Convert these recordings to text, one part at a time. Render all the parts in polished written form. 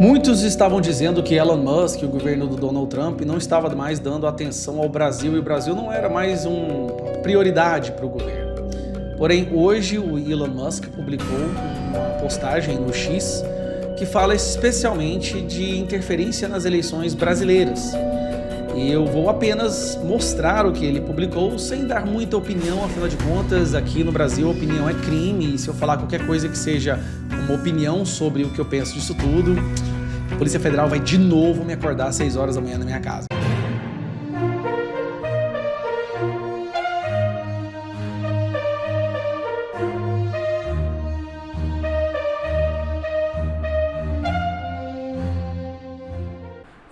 Muitos estavam dizendo que Elon Musk e o governo do Donald Trump não estava mais dando atenção ao Brasil e o Brasil não era mais uma prioridade para o governo. Porém, hoje o Elon Musk publicou uma postagem no X que fala especialmente de interferência nas eleições brasileiras. E eu vou apenas mostrar o que ele publicou sem dar muita opinião, afinal de contas, aqui no Brasil a opinião é crime, e se eu falar qualquer coisa que seja uma opinião sobre o que eu penso disso tudo, a Polícia Federal vai de novo me acordar às 6 horas da manhã na minha casa.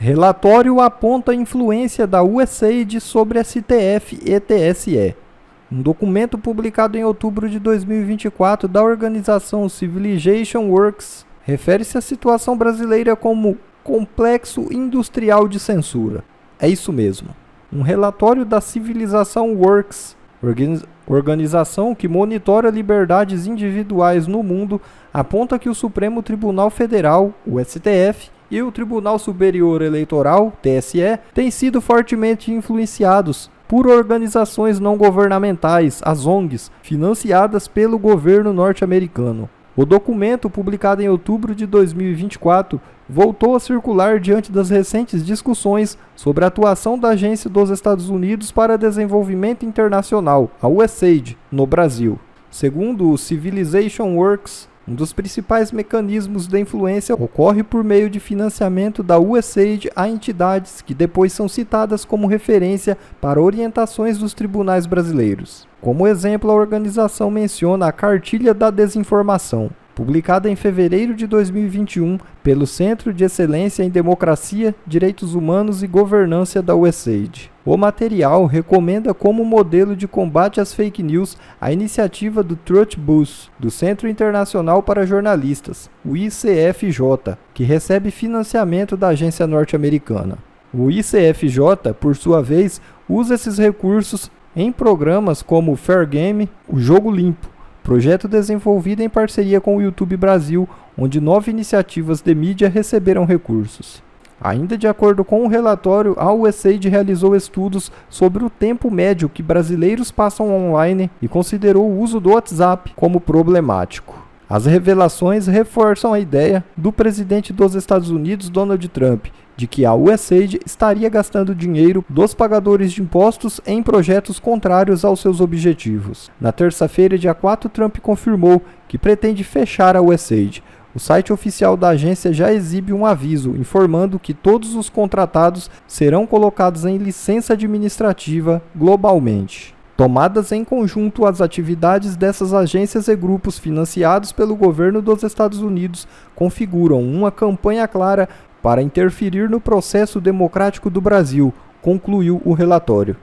Relatório aponta a influência da USAID sobre STF e TSE. Um documento publicado em outubro de 2024 da organização Civilization Works refere-se à situação brasileira como complexo industrial de censura. É isso mesmo. Um relatório da Civilization Works, organização que monitora liberdades individuais no mundo, aponta que o Supremo Tribunal Federal, o STF, e o Tribunal Superior Eleitoral, TSE, têm sido fortemente influenciados por organizações não governamentais, as ONGs, financiadas pelo governo norte-americano. O documento, publicado em outubro de 2024, voltou a circular diante das recentes discussões sobre a atuação da Agência dos Estados Unidos para Desenvolvimento Internacional, a USAID, no Brasil. Segundo o Civilization Works, um dos principais mecanismos de influência ocorre por meio de financiamento da USAID a entidades que depois são citadas como referência para orientações dos tribunais brasileiros. Como exemplo, a organização menciona a Cartilha da Desinformação, publicada em fevereiro de 2021 pelo Centro de Excelência em Democracia, Direitos Humanos e Governança da USAID. O material recomenda como modelo de combate às fake news a iniciativa do Truth Booth, do Centro Internacional para Jornalistas, o ICFJ, que recebe financiamento da agência norte-americana. O ICFJ, por sua vez, usa esses recursos em programas como o Fair Game, o Jogo Limpo, projeto desenvolvido em parceria com o YouTube Brasil, onde 9 iniciativas de mídia receberam recursos. Ainda de acordo com o relatório, a USAID realizou estudos sobre o tempo médio que brasileiros passam online e considerou o uso do WhatsApp como problemático. As revelações reforçam a ideia do presidente dos Estados Unidos, Donald Trump, de que a USAID estaria gastando dinheiro dos pagadores de impostos em projetos contrários aos seus objetivos. Na terça-feira, dia 4, Trump confirmou que pretende fechar a USAID. O site oficial da agência já exibe um aviso informando que todos os contratados serão colocados em licença administrativa globalmente. Tomadas em conjunto, as atividades dessas agências e grupos financiados pelo governo dos Estados Unidos configuram uma campanha clara para interferir no processo democrático do Brasil, concluiu o relatório.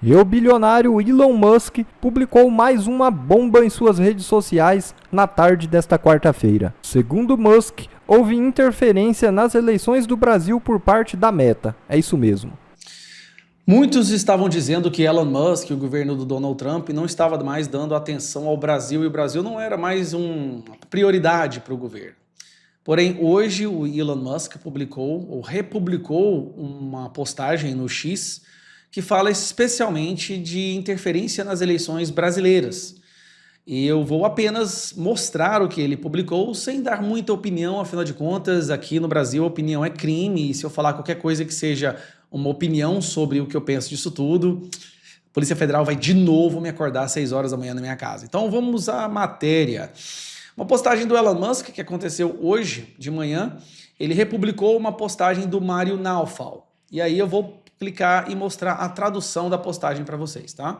E o bilionário Elon Musk publicou mais uma bomba em suas redes sociais na tarde desta quarta-feira. Segundo Musk, houve interferência nas eleições do Brasil por parte da Meta. É isso mesmo. Muitos estavam dizendo que Elon Musk e o governo do Donald Trump não estava mais dando atenção ao Brasil e o Brasil não era mais uma prioridade para o governo. Porém, hoje o Elon Musk publicou ou republicou uma postagem no X que fala especialmente de interferência nas eleições brasileiras. E eu vou apenas mostrar o que ele publicou sem dar muita opinião, afinal de contas, aqui no Brasil a opinião é crime, e se eu falar qualquer coisa que seja uma opinião sobre o que eu penso disso tudo, a Polícia Federal vai de novo me acordar às 6 horas da manhã na minha casa. Então vamos à matéria. Uma postagem do Elon Musk que aconteceu hoje de manhã, ele republicou uma postagem do Mário Naufal. E aí eu vou clicar e mostrar a tradução da postagem para vocês, tá?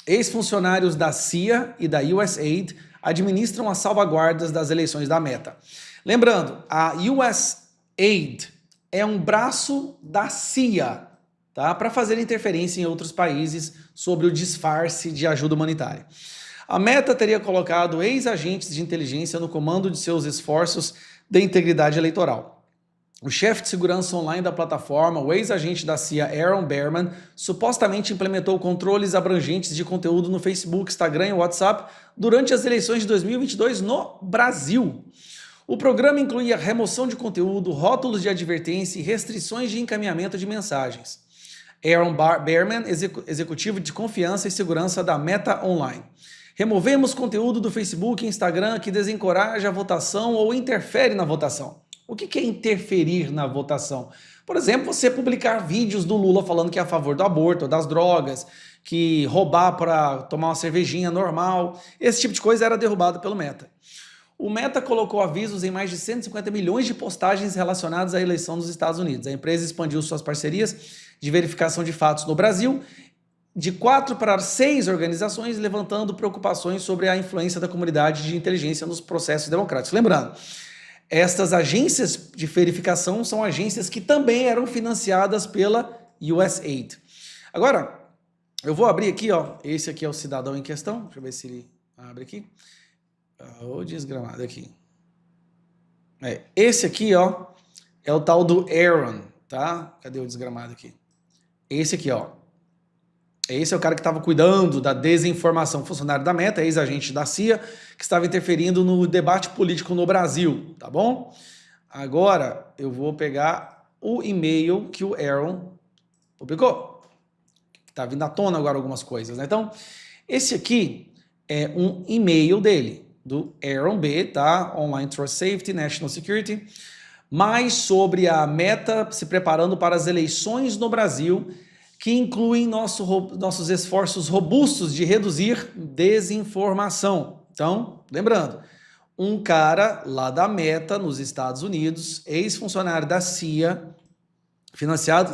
Ex-funcionários da CIA e da USAID administram as salvaguardas das eleições da Meta. Lembrando, a USAID é um braço da CIA, tá? Para fazer interferência em outros países sobre o disfarce de ajuda humanitária. A Meta teria colocado ex-agentes de inteligência no comando de seus esforços de integridade eleitoral. O chefe de segurança online da plataforma, o ex-agente da CIA Aaron Behrman, supostamente implementou controles abrangentes de conteúdo no Facebook, Instagram e WhatsApp durante as eleições de 2022 no Brasil. O programa incluía remoção de conteúdo, rótulos de advertência e restrições de encaminhamento de mensagens. Aaron Behrman, executivo de confiança e segurança da Meta Online. Removemos conteúdo do Facebook e Instagram que desencoraja a votação ou interfere na votação. O que é interferir na votação? Por exemplo, você publicar vídeos do Lula falando que é a favor do aborto, das drogas, que roubar para tomar uma cervejinha normal. Esse tipo de coisa era derrubado pelo Meta. O Meta colocou avisos em mais de 150 milhões de postagens relacionadas à eleição dos Estados Unidos. A empresa expandiu suas parcerias de verificação de fatos no Brasil de 4 para 6 organizações, levantando preocupações sobre a influência da comunidade de inteligência nos processos democráticos. Lembrando, estas agências de verificação são agências que também eram financiadas pela USAID. Agora, eu vou abrir aqui, ó. Esse aqui é o cidadão em questão. Deixa eu ver se ele abre aqui. Ô, desgramado aqui. Esse aqui, ó, é o tal do Aaron, tá? Cadê o desgramado aqui? Esse aqui, ó. Esse é o cara que estava cuidando da desinformação, funcionário da Meta, ex-agente da CIA, que estava interferindo no debate político no Brasil, tá bom? Agora, eu vou pegar o e-mail que o Aaron publicou. Tá vindo à tona agora algumas coisas, né? Então, esse aqui é um e-mail dele, do Aaron B, tá? Online Trust Safety, National Security, mais sobre a Meta se preparando para as eleições no Brasil, que incluem nossos esforços robustos de reduzir desinformação. Então, lembrando, um cara lá da Meta, nos Estados Unidos, ex-funcionário da CIA, financiado,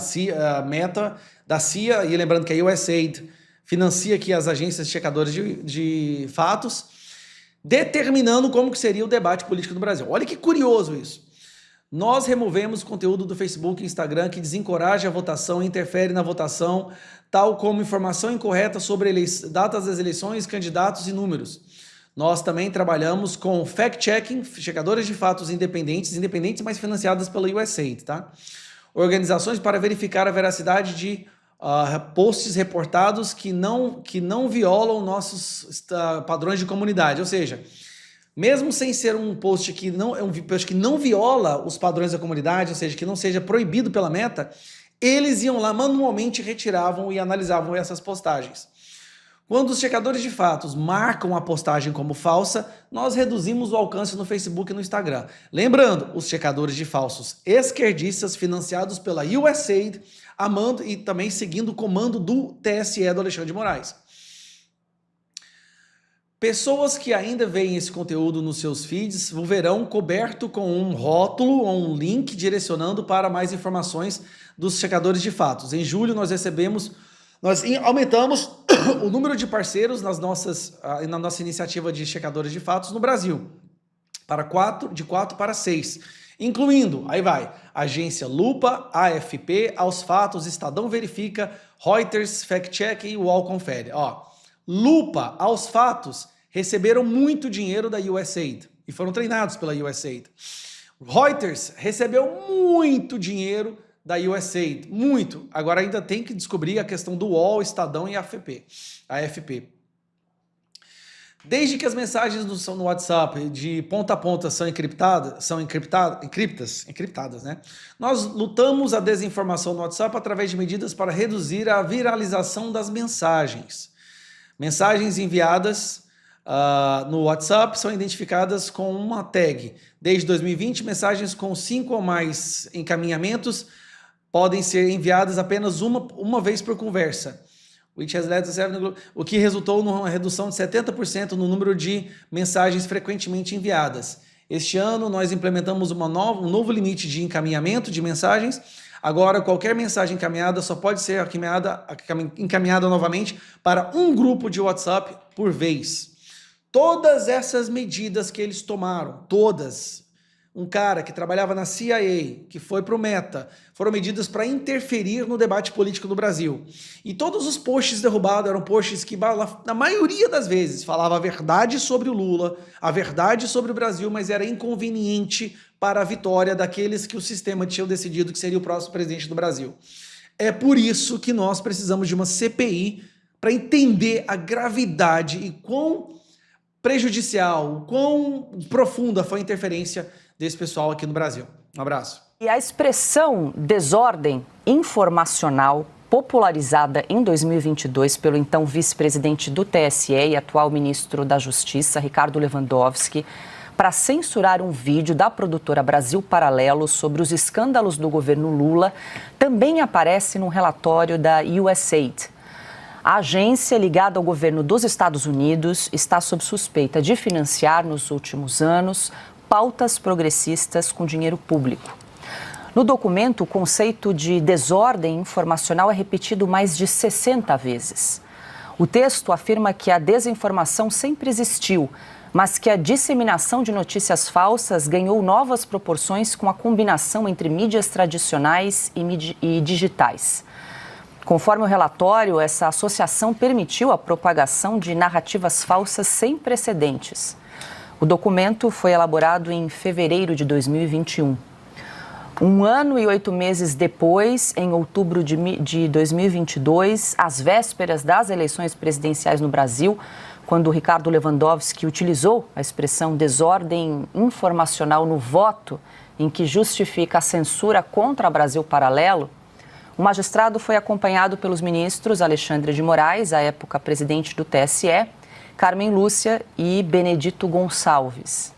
Meta da CIA, e lembrando que a USAID financia aqui as agências checadoras de fatos, determinando como que seria o debate político no Brasil. Olha que curioso isso. Nós removemos conteúdo do Facebook e Instagram que desencoraja a votação e interfere na votação, tal como informação incorreta sobre datas das eleições, candidatos e números. Nós também trabalhamos com fact-checking, checadores de fatos independentes, mas financiadas pela USAID, tá? Organizações para verificar a veracidade de posts reportados que não violam nossos padrões de comunidade, ou seja, mesmo sem ser um post que não viola os padrões da comunidade, ou seja, que não seja proibido pela Meta, eles iam lá manualmente, retiravam e analisavam essas postagens. Quando os checadores de fatos marcam a postagem como falsa, nós reduzimos o alcance no Facebook e no Instagram. Lembrando, os checadores de falsos esquerdistas financiados pela USAID, amando e também seguindo o comando do TSE do Alexandre de Moraes. Pessoas que ainda veem esse conteúdo nos seus feeds o verão coberto com um rótulo ou um link direcionando para mais informações dos checadores de fatos. Em julho nós aumentamos o número de parceiros na nossa iniciativa de checadores de fatos no Brasil, de 4 para 6, incluindo, aí vai, Agência Lupa, AFP, Aos Fatos, Estadão Verifica, Reuters, Fact Check e UOL Confere. Lupa, Aos Fatos, receberam muito dinheiro da USAID e foram treinados pela USAID. Reuters recebeu muito dinheiro da USAID, muito. Agora ainda tem que descobrir a questão do UOL, Estadão e AFP. Desde que as mensagens no WhatsApp de ponta a ponta são encriptadas, né? Nós lutamos a desinformação no WhatsApp através de medidas para reduzir a viralização das mensagens. Mensagens enviadas no WhatsApp são identificadas com uma tag. Desde 2020, mensagens com 5 ou mais encaminhamentos podem ser enviadas apenas uma vez por conversa, o que resultou numa redução de 70% no número de mensagens frequentemente enviadas. Este ano, nós implementamos um novo limite de encaminhamento de mensagens. Agora, qualquer mensagem encaminhada só pode ser encaminhada novamente para um grupo de WhatsApp por vez. Todas essas medidas que eles tomaram, todas, um cara que trabalhava na CIA, que foi para o Meta, foram medidas para interferir no debate político no Brasil. E todos os posts derrubados eram posts que, na maioria das vezes, falavam a verdade sobre o Lula, a verdade sobre o Brasil, mas era inconveniente para a vitória daqueles que o sistema tinha decidido que seria o próximo presidente do Brasil. É por isso que nós precisamos de uma CPI para entender a gravidade e quão prejudicial, quão profunda foi a interferência desse pessoal aqui no Brasil. Um abraço. E a expressão desordem informacional, popularizada em 2022 pelo então vice-presidente do TSE e atual ministro da Justiça, Ricardo Lewandowski, para censurar um vídeo da produtora Brasil Paralelo sobre os escândalos do governo Lula, também aparece num relatório da USAID. A agência, ligada ao governo dos Estados Unidos, está sob suspeita de financiar, nos últimos anos, pautas progressistas com dinheiro público. No documento, o conceito de desordem informacional é repetido mais de 60 vezes. O texto afirma que a desinformação sempre existiu, mas que a disseminação de notícias falsas ganhou novas proporções com a combinação entre mídias tradicionais e digitais. Conforme o relatório, essa associação permitiu a propagação de narrativas falsas sem precedentes. O documento foi elaborado em fevereiro de 2021. 1 ano e 8 meses depois, em outubro de 2022, às vésperas das eleições presidenciais no Brasil, quando Ricardo Lewandowski utilizou a expressão desordem informacional no voto, em que justifica a censura contra Brasil Paralelo, o magistrado foi acompanhado pelos ministros Alexandre de Moraes, à época presidente do TSE, Carmen Lúcia e Benedito Gonçalves.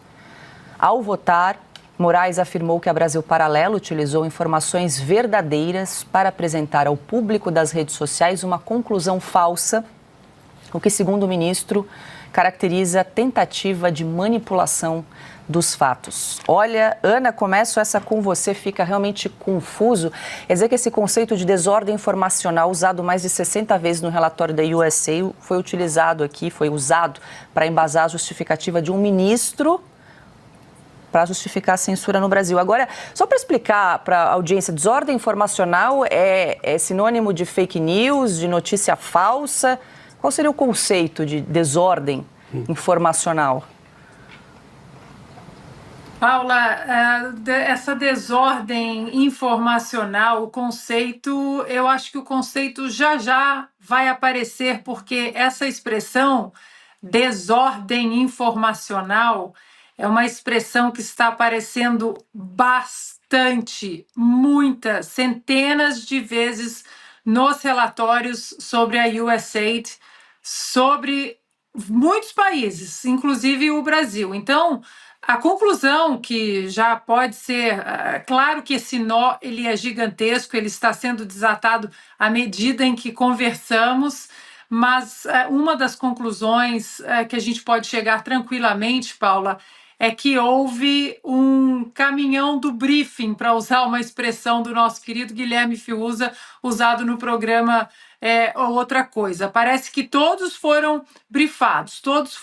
Ao votar, Moraes afirmou que a Brasil Paralelo utilizou informações verdadeiras para apresentar ao público das redes sociais uma conclusão falsa, o que, segundo o ministro, caracteriza tentativa de manipulação dos fatos. Olha, Ana, começo essa com você, fica realmente confuso. Quer dizer que esse conceito de desordem informacional, usado mais de 60 vezes no relatório da USA, foi utilizado aqui, foi usado para embasar a justificativa de um ministro para justificar a censura no Brasil. Agora, só para explicar para a audiência, desordem informacional é sinônimo de fake news, de notícia falsa? Qual seria o conceito de desordem informacional? Paula, essa desordem informacional, o conceito, eu acho que o conceito já vai aparecer, porque essa expressão desordem informacional é uma expressão que está aparecendo bastante, muitas, centenas de vezes nos relatórios sobre a USAID, sobre muitos países, inclusive o Brasil. Então, a conclusão que já pode ser, claro que esse nó ele é gigantesco, ele está sendo desatado à medida em que conversamos, mas uma das conclusões que a gente pode chegar tranquilamente, Paula, é que houve um caminhão do briefing, para usar uma expressão do nosso querido Guilherme Fiuza, usado no programa Outra Coisa. Parece que todos foram briefados, todos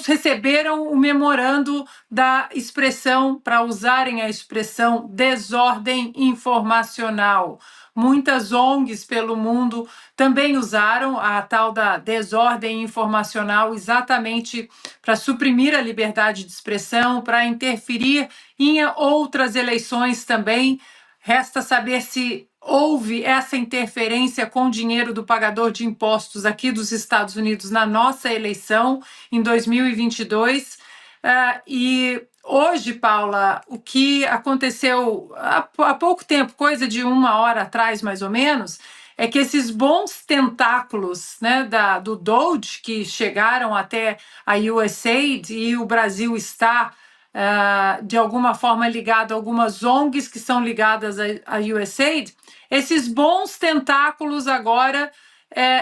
receberam o memorando da expressão, para usarem a expressão desordem informacional. Muitas ONGs pelo mundo também usaram a tal da desordem informacional exatamente para suprimir a liberdade de expressão, para interferir em outras eleições também. Resta saber se houve essa interferência com dinheiro do pagador de impostos aqui dos Estados Unidos na nossa eleição em 2022. E hoje, Paula, o que aconteceu há pouco tempo, coisa de 1 hora atrás, mais ou menos, é que esses bons tentáculos, né, do DOGE, que chegaram até a USAID, e o Brasil está, de alguma forma, ligado a algumas ONGs que são ligadas à USAID, esses bons tentáculos agora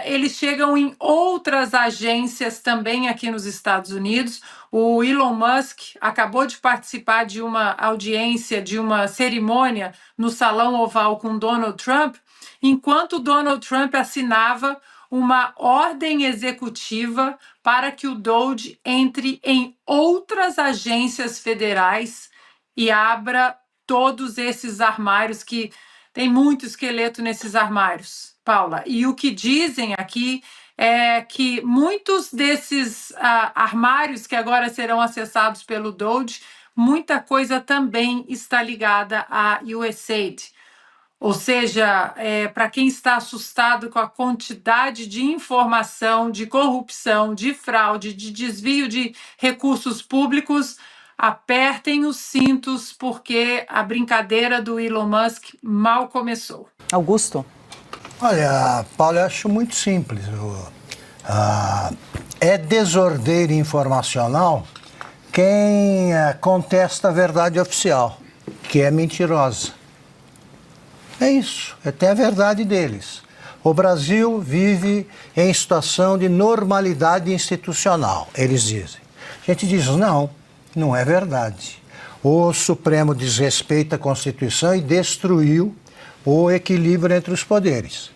eles chegam em outras agências também aqui nos Estados Unidos. O Elon Musk acabou de participar de uma audiência, de uma cerimônia no Salão Oval com Donald Trump, enquanto Donald Trump assinava uma ordem executiva para que o DOGE entre em outras agências federais e abra todos esses armários, que tem muito esqueleto nesses armários, Paula. E o que dizem aqui é que muitos desses armários que agora serão acessados pelo DOGE, muita coisa também está ligada à USAID. Ou seja, para quem está assustado com a quantidade de informação, de corrupção, de fraude, de desvio de recursos públicos, apertem os cintos, porque a brincadeira do Elon Musk mal começou. Augusto? Olha, Paulo, eu acho muito simples. É desordeiro informacional quem contesta a verdade oficial, que é mentirosa. É isso, tem a verdade deles. O Brasil vive em situação de normalidade institucional, eles dizem. A gente diz, não é verdade. O Supremo desrespeita a Constituição e destruiu o equilíbrio entre os poderes.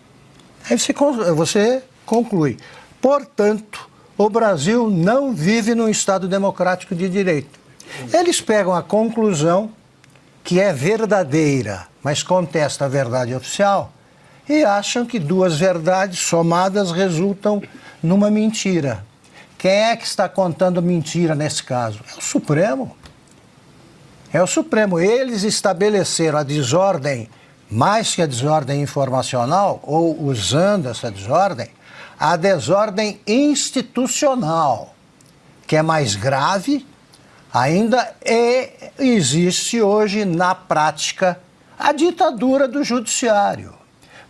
Aí você conclui. Portanto, o Brasil não vive num Estado democrático de direito. Eles pegam a conclusão que é verdadeira, mas contesta a verdade oficial, e acham que duas verdades somadas resultam numa mentira. Quem é que está contando mentira nesse caso? É o Supremo. É o Supremo. Eles estabeleceram a desordem, mais que a desordem informacional, ou usando essa desordem, a desordem institucional, que é mais grave ainda, existe hoje na prática a ditadura do judiciário.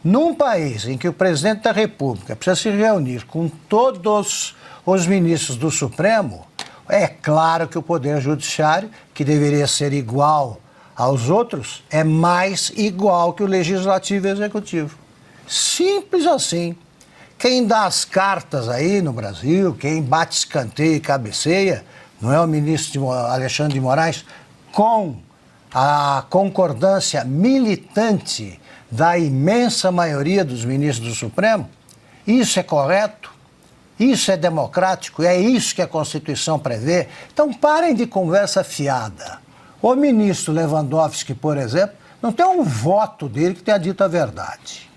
Num país em que o presidente da República precisa se reunir com todos os ministros do Supremo, é claro que o poder judiciário, que deveria ser igual aos outros, é mais igual que o legislativo e o executivo. Simples assim. Quem dá as cartas aí no Brasil, quem bate escanteio e cabeceia, não é o ministro Alexandre de Moraes, com a concordância militante da imensa maioria dos ministros do Supremo? Isso é correto? Isso é democrático? É isso que a Constituição prevê? Então parem de conversa fiada. O ministro Lewandowski, por exemplo, não tem um voto dele que tenha dito a verdade.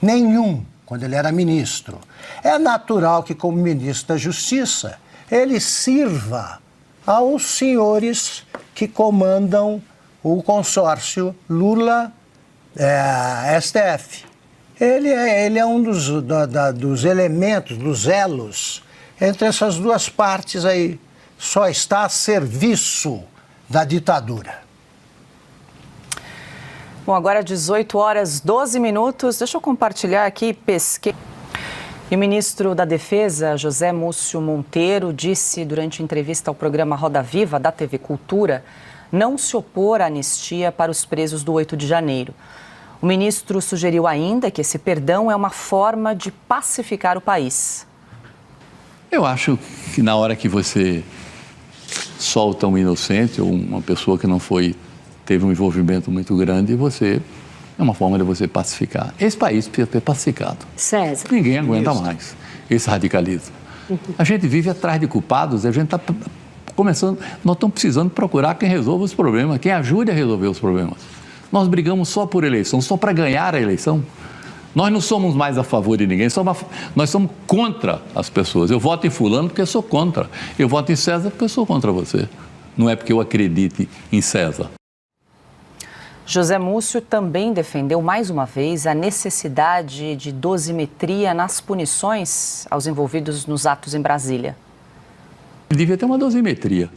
Nenhum, quando ele era ministro. É natural que, como ministro da Justiça, ele sirva aos senhores que comandam o consórcio Lula-STF. Ele é um dos elementos, dos elos entre essas duas partes aí. Só está a serviço da ditadura. Bom, agora 18h12. Deixa eu compartilhar aqui pesquisa. E o ministro da Defesa, José Múcio Monteiro, disse durante entrevista ao programa Roda Viva, da TV Cultura, não se opor à anistia para os presos do 8 de janeiro. O ministro sugeriu ainda que esse perdão é uma forma de pacificar o país. Eu acho que na hora que você solta um inocente ou uma pessoa que teve um envolvimento muito grande, é uma forma de você pacificar. Esse país precisa ter pacificado. César. Ninguém aguenta mais esse radicalismo. A gente vive atrás de culpados, a gente está começando, nós estamos precisando procurar quem resolva os problemas, quem ajude a resolver os problemas. Nós brigamos só por eleição, só para ganhar a eleição. Nós não somos mais a favor de ninguém, nós somos contra as pessoas. Eu voto em fulano porque eu sou contra. Eu voto em César porque eu sou contra você. Não é porque eu acredite em César. José Múcio também defendeu mais uma vez a necessidade de dosimetria nas punições aos envolvidos nos atos em Brasília. Devia ter uma dosimetria.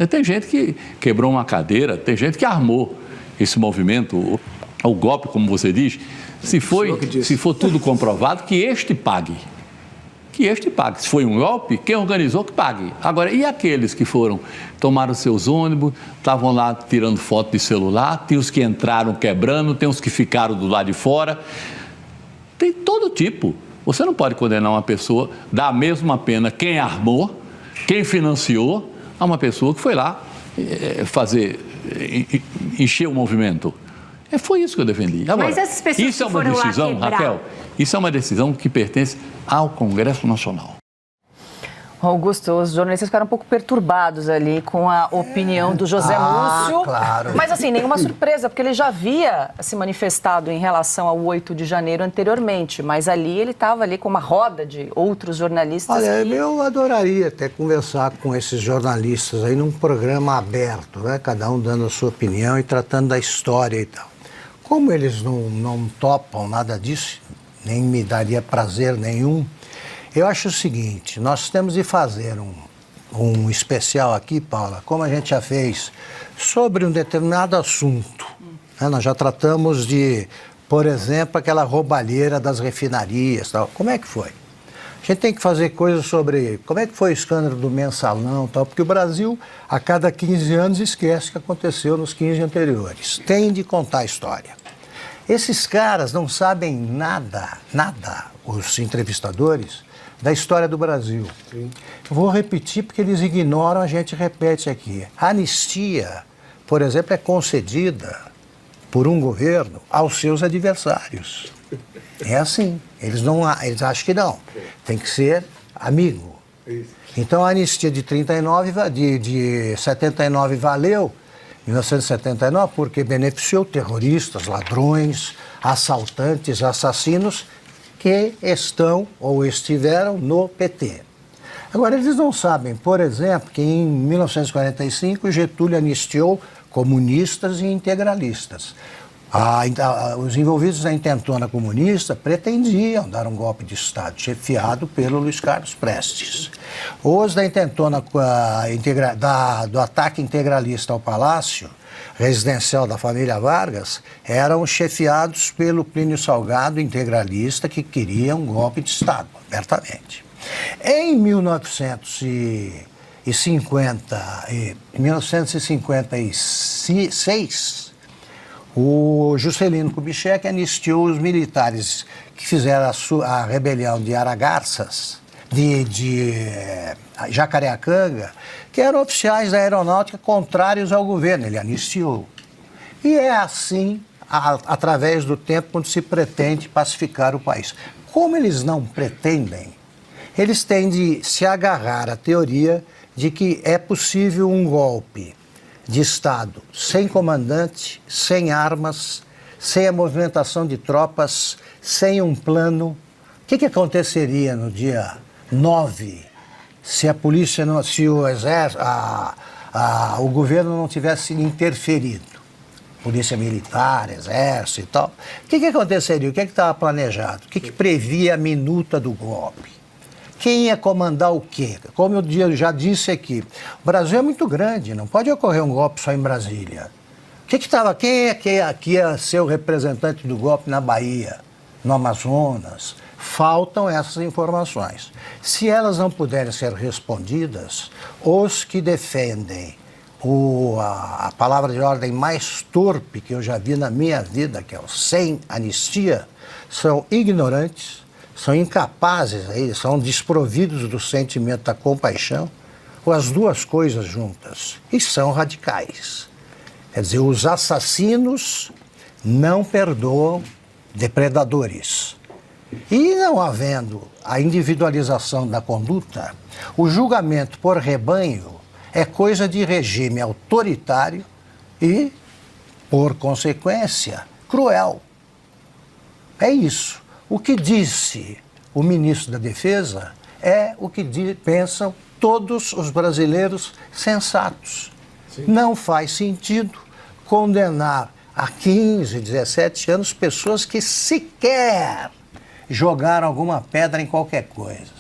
Tem gente que quebrou uma cadeira, tem gente que armou esse movimento, o golpe, como você diz. Se for tudo comprovado, que este pague. Que este pague. Se foi um golpe, quem organizou que pague. Agora, e aqueles que tomaram seus ônibus, estavam lá tirando foto de celular, tem os que entraram quebrando, tem os que ficaram do lado de fora. Tem todo tipo. Você não pode condenar uma pessoa, dar a mesma pena quem armou, quem financiou, a uma pessoa que foi lá encher o movimento. Foi isso que eu defendi. Agora, mas essas pessoas isso é uma decisão, Raquel, isso é uma decisão que pertence ao Congresso Nacional. Augusto, os jornalistas ficaram um pouco perturbados ali com a opinião do José Múcio. Claro. Mas assim, nenhuma surpresa, porque ele já havia se manifestado em relação ao 8 de janeiro anteriormente, mas ali ele estava ali com uma roda de outros jornalistas. Olha, eu adoraria até conversar com esses jornalistas aí num programa aberto, né? Cada um dando a sua opinião e tratando da história e tal. Como eles não topam nada disso, nem me daria prazer nenhum, eu acho o seguinte, nós temos de fazer um especial aqui, Paula, como a gente já fez, sobre um determinado assunto. Nós já tratamos de, por exemplo, aquela roubalheira das refinarias, tal. Como é que foi? A gente tem que fazer coisas sobre como é que foi o escândalo do mensalão, tal, porque o Brasil, a cada 15 anos, esquece o que aconteceu nos 15 anteriores. Tem de contar a história. Esses caras não sabem nada, os entrevistadores, da história do Brasil. Sim. Vou repetir porque eles ignoram, a gente repete aqui. A anistia, por exemplo, é concedida por um governo aos seus adversários. É assim. Eles acham que não. Tem que ser amigo. Então a anistia de 79 valeu, 1979, porque beneficiou terroristas, ladrões, assaltantes, assassinos que estão ou estiveram no PT. Agora, eles não sabem, por exemplo, que em 1945 Getúlio anistiou comunistas e integralistas. Os envolvidos na intentona comunista pretendiam dar um golpe de Estado, chefiado pelo Luiz Carlos Prestes. Os da intentona do ataque integralista ao Palácio Residencial da família Vargas eram chefiados pelo Plínio Salgado, integralista, que queria um golpe de Estado, abertamente. Em 1956, o Juscelino Kubitschek anistiou os militares que fizeram a rebelião de Aragarças, de Jacareacanga, que eram oficiais da aeronáutica contrários ao governo. Ele anistiou. E é assim, através do tempo, quando se pretende pacificar o país. Como eles não pretendem, eles têm de se agarrar à teoria de que é possível um golpe de Estado sem comandante, sem armas, sem a movimentação de tropas, sem um plano. O que aconteceria no dia 9 se a polícia, se o exército, o governo não tivesse interferido? Polícia militar, exército e tal. O que aconteceria? O que estava planejado? O que previa a minuta do golpe? Quem ia comandar o quê? Como eu já disse aqui, o Brasil é muito grande, não pode ocorrer um golpe só em Brasília. Quem é que ia ser o representante do golpe na Bahia, no Amazonas? Faltam essas informações. Se elas não puderem ser respondidas, os que defendem a palavra de ordem mais torpe que eu já vi na minha vida, que é o sem anistia, são ignorantes, são incapazes, são desprovidos do sentimento da compaixão, ou as duas coisas juntas, e são radicais. Quer dizer, os assassinos não perdoam depredadores. E não havendo a individualização da conduta, o julgamento por rebanho é coisa de regime autoritário e, por consequência, cruel. É isso. O que disse o ministro da Defesa é o que pensam todos os brasileiros sensatos. Sim. Não faz sentido condenar a 15, 17 anos pessoas que sequer jogaram alguma pedra em qualquer coisa.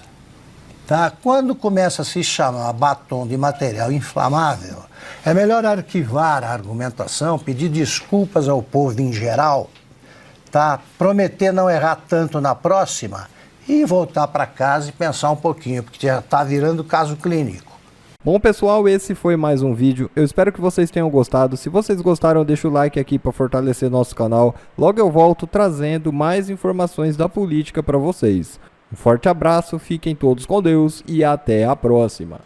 Tá? Quando começa a se chamar batom de material inflamável, é melhor arquivar a argumentação, pedir desculpas ao povo em geral, tá? Prometer não errar tanto na próxima e voltar para casa e pensar um pouquinho, porque já está virando caso clínico. Bom, pessoal, esse foi mais um vídeo. Eu espero que vocês tenham gostado. Se vocês gostaram, deixa o like aqui para fortalecer nosso canal. Logo eu volto trazendo mais informações da política para vocês. Um forte abraço, fiquem todos com Deus e até a próxima.